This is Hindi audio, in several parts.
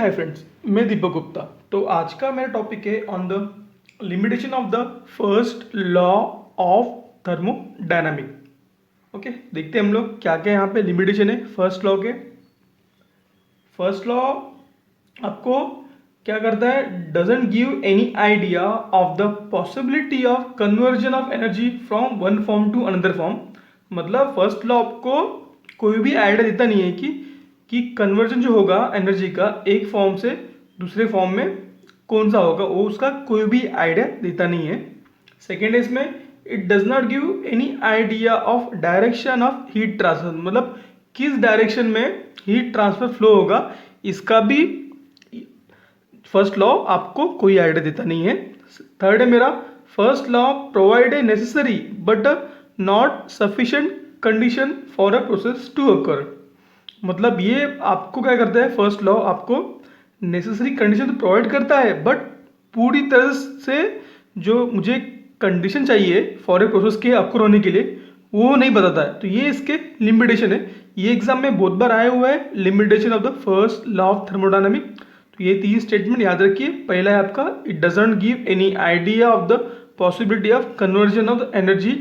हाय फ्रेंड्स, मैं दीपक गुप्ता। तो आज का मेरा टॉपिक है on the limitation of the first law of thermodynamic. Okay, देखते हैं हम लोग क्या क्या यहाँ पे लिमिटेशन है फर्स्ट लॉ के। फर्स्ट लॉ आपको क्या करता है, doesn't give any idea of the possibility of conversion of energy from one form to another form. मतलब फर्स्ट लॉ आपको कोई भी आइडिया देता नहीं है कि कन्वर्जन जो होगा एनर्जी का एक फॉर्म से दूसरे फॉर्म में कौन सा होगा, वो उसका कोई भी आइडिया देता नहीं है। सेकेंड है इसमें it does not give any idea of direction of heat transfer. मतलब किस डायरेक्शन में हीट ट्रांसफर फ्लो होगा, इसका भी फर्स्ट लॉ आपको कोई आइडिया देता नहीं है। थर्ड है मेरा first law provide a necessary but not sufficient condition for a process to occur. मतलब ये आपको क्या करता है, फर्स्ट लॉ आपको नेसेसरी कंडीशन तो प्रोवाइड करता है बट पूरी तरह से जो मुझे कंडीशन चाहिए फॉर ए प्रोसेस के अकर होने के लिए वो नहीं बताता है। तो ये इसके लिमिटेशन है। ये एग्जाम में बहुत बार आया हुआ है, limitation of the first law of thermodynamic. तो ये 3 स्टेटमेंट याद रखिए। पहला है आपका it doesn't give any idea of the possibility of conversion of the energy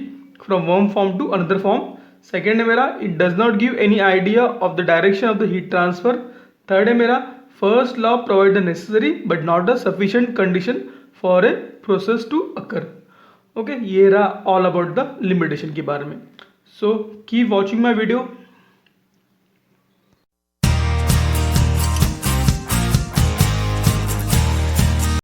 from one form to another form. Second है मेरा it does not give any idea of the direction of the heat transfer. Third है मेरा first law provide the necessary but not the sufficient condition for a process to occur. Okay, ये रहा ऑल अबाउट द लिमिटेशन के बारे में। So keep watching my video.